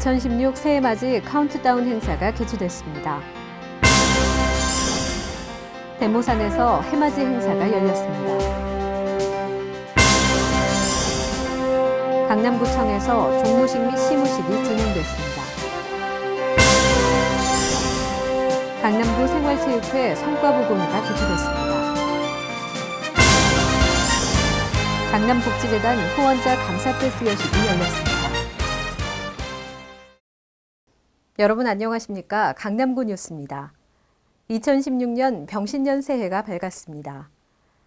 2016 새해맞이 카운트다운 행사가 개최됐습니다. 대모산에서 해맞이 행사가 열렸습니다. 강남구청에서 종무식 및 시무식이 진행됐습니다. 강남구 생활체육회 성과보고회가 개최됐습니다. 강남복지재단 후원자 감사패스 여식이 열렸습니다. 여러분 안녕하십니까? 강남구 뉴스입니다. 2016년 병신년 새해가 밝았습니다.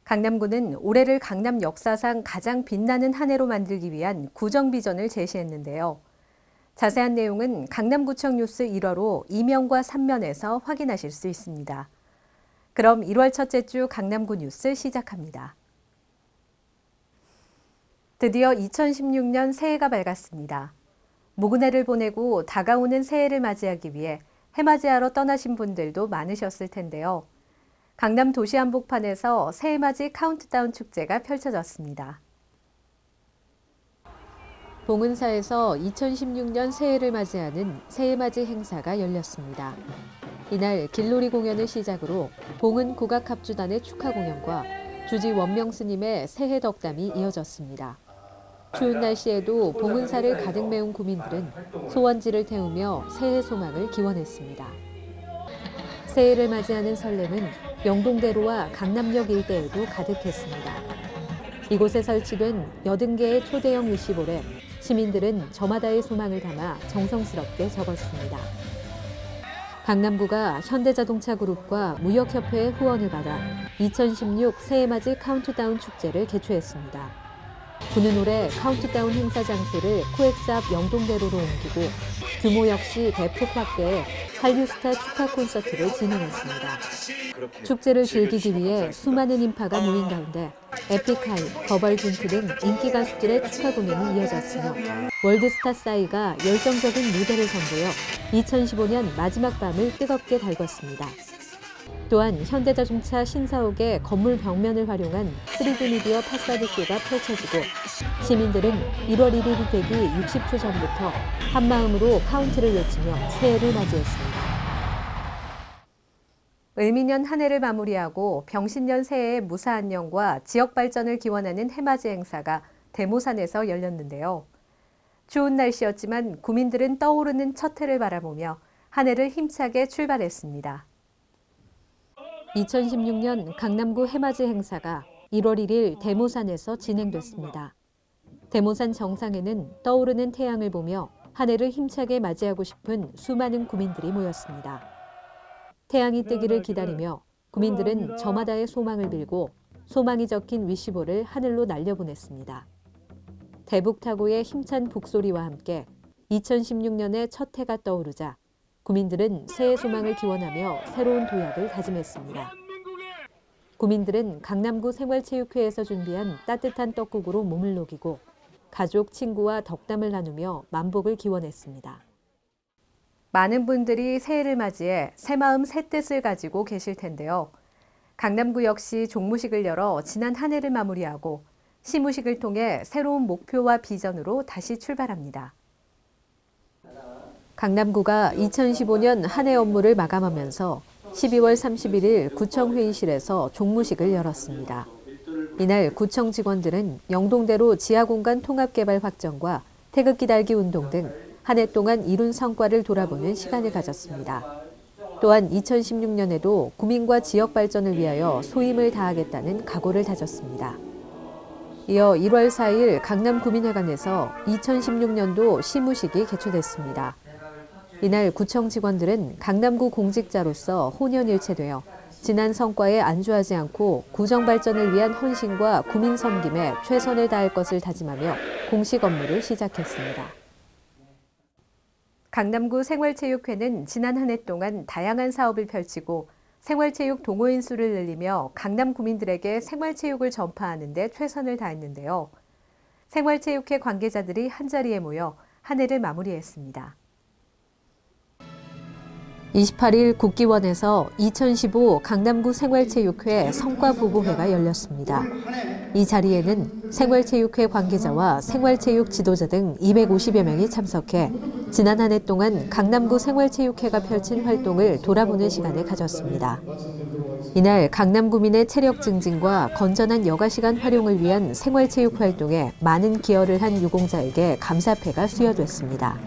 강남구는 올해를 강남 역사상 가장 빛나는 한 해로 만들기 위한 구정 비전을 제시했는데요. 자세한 내용은 강남구청 뉴스 1화로 2면과 3면에서 확인하실 수 있습니다. 그럼 1월 첫째 주 강남구 뉴스 시작합니다. 드디어 2016년 새해가 밝았습니다. 묵은 해를 보내고 다가오는 새해를 맞이하기 위해 해맞이하러 떠나신 분들도 많으셨을 텐데요. 강남 도시 한복판에서 새해맞이 카운트다운 축제가 펼쳐졌습니다. 봉은사에서 2016년 새해를 맞이하는 새해맞이 행사가 열렸습니다. 이날 길놀이 공연을 시작으로 봉은 국악합주단의 축하 공연과 주지 원명 스님의 새해 덕담이 이어졌습니다. 추운 날씨에도 봉은사를 가득 메운 구민들은 소원지를 태우며 새해 소망을 기원했습니다. 새해를 맞이하는 설렘은 영동대로와 강남역 일대에도 가득했습니다. 이곳에 설치된 80개의 초대형 위시볼에 시민들은 저마다의 소망을 담아 정성스럽게 적었습니다. 강남구가 현대자동차그룹과 무역협회의 후원을 받아 2016 새해맞이 카운트다운 축제를 개최했습니다. 구는 올해 카운트다운 행사 장소를 코엑스 앞 영동대로로 옮기고 규모 역시 대폭 확대해 한류스타 축하 콘서트를 진행했습니다. 축제를 즐기기 위해 수많은 인파가 모인 가운데 에픽하이, 버벌진트 등 인기 가수들의 축하 공연이 이어졌으며 월드스타 싸이가 열정적인 무대를 선보여 2015년 마지막 밤을 뜨겁게 달궜습니다. 또한 현대자동차 신사옥의 건물 벽면을 활용한 3D 미디어 파사드 쇼가 펼쳐지고 시민들은 1월 1일이 되기 60초 전부터 한마음으로 카운트를 외치며 새해를 맞이했습니다. 을미년 한 해를 마무리하고 병신년 새해의 무사한 영과 지역 발전을 기원하는 해맞이 행사가 대모산에서 열렸는데요. 추운 날씨였지만 구민들은 떠오르는 첫 해를 바라보며 한 해를 힘차게 출발했습니다. 2016년 강남구 해맞이 행사가 1월 1일 대모산에서 진행됐습니다. 대모산 정상에는 떠오르는 태양을 보며 한 해를 힘차게 맞이하고 싶은 수많은 구민들이 모였습니다. 태양이 뜨기를 기다리며 구민들은 저마다의 소망을 빌고 소망이 적힌 위시볼을 하늘로 날려보냈습니다. 대북타고의 힘찬 북소리와 함께 2016년의 첫 해가 떠오르자 구민들은 새해 소망을 기원하며 새로운 도약을 다짐했습니다. 구민들은 강남구 생활체육회에서 준비한 따뜻한 떡국으로 몸을 녹이고 가족, 친구와 덕담을 나누며 만복을 기원했습니다. 많은 분들이 새해를 맞이해 새마음 새뜻을 가지고 계실 텐데요. 강남구 역시 종무식을 열어 지난 한 해를 마무리하고 시무식을 통해 새로운 목표와 비전으로 다시 출발합니다. 강남구가 2015년 한 해 업무를 마감하면서 12월 31일 구청 회의실에서 종무식을 열었습니다. 이날 구청 직원들은 영동대로 지하공간 통합개발 확정과 태극기 달기 운동 등 한 해 동안 이룬 성과를 돌아보는 시간을 가졌습니다. 또한 2016년에도 구민과 지역 발전을 위하여 소임을 다하겠다는 각오를 다졌습니다. 이어 1월 4일 강남구민회관에서 2016년도 시무식이 개최됐습니다. 이날 구청 직원들은 강남구 공직자로서 혼연일체되어 지난 성과에 안주하지 않고 구정 발전을 위한 헌신과 구민 섬김에 최선을 다할 것을 다짐하며 공식 업무를 시작했습니다. 강남구 생활체육회는 지난 한 해 동안 다양한 사업을 펼치고 생활체육 동호인 수를 늘리며 강남 구민들에게 생활체육을 전파하는 데 최선을 다했는데요. 생활체육회 관계자들이 한자리에 모여 한 해를 마무리했습니다. 28일 국기원에서 2015 강남구 생활체육회 성과보고회가 열렸습니다. 이 자리에는 생활체육회 관계자와 생활체육 지도자 등 250여 명이 참석해 지난 한 해 동안 강남구 생활체육회가 펼친 활동을 돌아보는 시간을 가졌습니다. 이날 강남구민의 체력 증진과 건전한 여가 시간 활용을 위한 생활체육 활동에 많은 기여를 한 유공자에게 감사패가 수여됐습니다.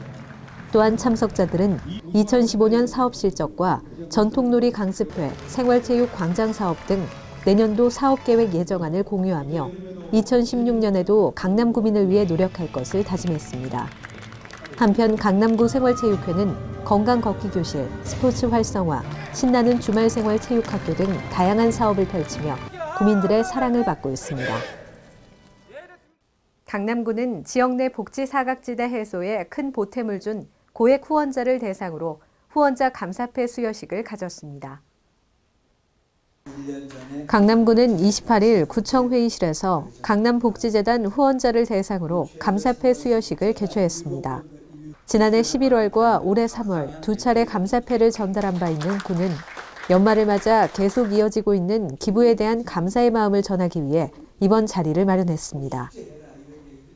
또한 참석자들은 2015년 사업 실적과 전통놀이 강습회, 생활체육 광장 사업 등 내년도 사업계획 예정안을 공유하며 2016년에도 강남구민을 위해 노력할 것을 다짐했습니다. 한편 강남구 생활체육회는 건강 걷기 교실, 스포츠 활성화, 신나는 주말 생활 체육학교 등 다양한 사업을 펼치며 구민들의 사랑을 받고 있습니다. 강남구는 지역 내 복지 사각지대 해소에 큰 보탬을 준 고액 후원자를 대상으로 후원자 감사패 수여식을 가졌습니다. 강남구는 28일 구청 회의실에서 강남복지재단 후원자를 대상으로 감사패 수여식을 개최했습니다. 지난해 11월과 올해 3월 두 차례 감사패를 전달한 바 있는 구는 연말을 맞아 계속 이어지고 있는 기부에 대한 감사의 마음을 전하기 위해 이번 자리를 마련했습니다.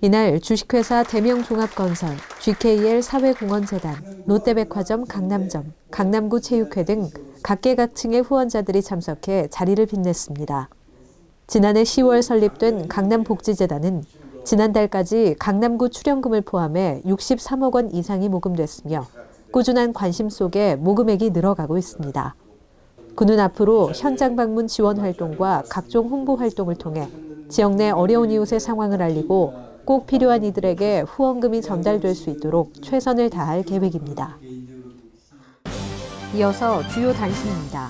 이날 주식회사 대명종합건설, GKL 사회공헌재단, 롯데백화점 강남점, 강남구 체육회 등 각계각층의 후원자들이 참석해 자리를 빛냈습니다. 지난해 10월 설립된 강남복지재단은 지난달까지 강남구 출연금을 포함해 63억 원 이상이 모금됐으며 꾸준한 관심 속에 모금액이 늘어가고 있습니다. 구는 앞으로 현장 방문 지원 활동과 각종 홍보 활동을 통해 지역 내 어려운 이웃의 상황을 알리고 꼭 필요한 이들에게 후원금이 전달될 수 있도록 최선을 다할 계획입니다. 이어서 주요 단신입니다.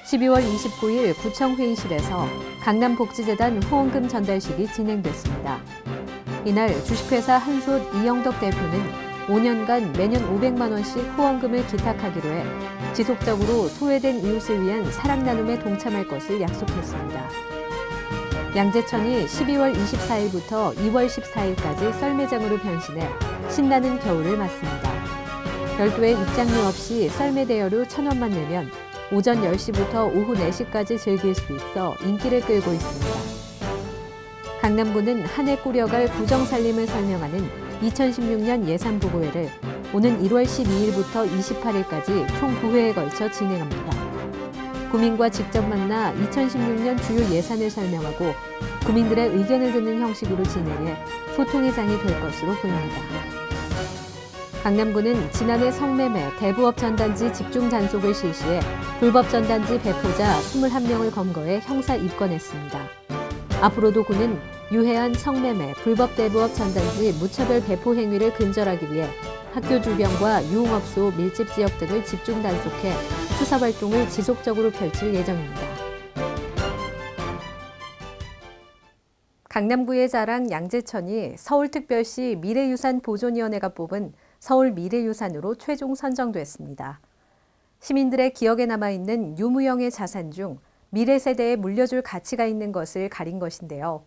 12월 29일 구청 회의실에서 강남복지재단 후원금 전달식이 진행됐습니다. 이날 주식회사 한솥 이영덕 대표는 5년간 매년 500만 원씩 후원금을 기탁하기로 해 지속적으로 소외된 이웃을 위한 사랑 나눔에 동참할 것을 약속했습니다. 양재천이 12월 24일부터 2월 14일까지 썰매장으로 변신해 신나는 겨울을 맞습니다. 별도의 입장료 없이 썰매 대여료 1,000원만 내면 오전 10시부터 오후 4시까지 즐길 수 있어 인기를 끌고 있습니다. 강남구는 한 해 꾸려갈 구정살림을 설명하는 2016년 예산보고회를 오는 1월 12일부터 28일까지 총 9회에 걸쳐 진행합니다. 구민과 직접 만나 2016년 주요 예산을 설명하고 구민들의 의견을 듣는 형식으로 진행해 소통의 장이 될 것으로 보입니다. 강남구는 지난해 성매매, 대부업 전단지 집중 단속을 실시해 불법 전단지 배포자 21명을 검거해 형사 입건했습니다. 앞으로도 구는 유해한 성매매, 불법 대부업 전단지 무차별 배포 행위를 근절하기 위해 학교 주변과 유흥업소 밀집 지역 등을 집중 단속해 수사 활동을 지속적으로 펼칠 예정입니다. 강남구의 자랑 양재천이 서울특별시 미래유산 보존위원회가 뽑은 서울 미래유산으로 최종 선정됐습니다. 시민들의 기억에 남아있는 유무형의 자산 중 미래 세대에 물려줄 가치가 있는 것을 가린 것인데요.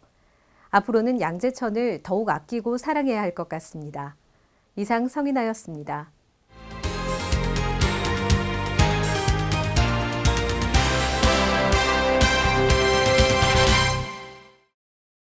앞으로는 양재천을 더욱 아끼고 사랑해야 할 것 같습니다. 이상 성인아였습니다.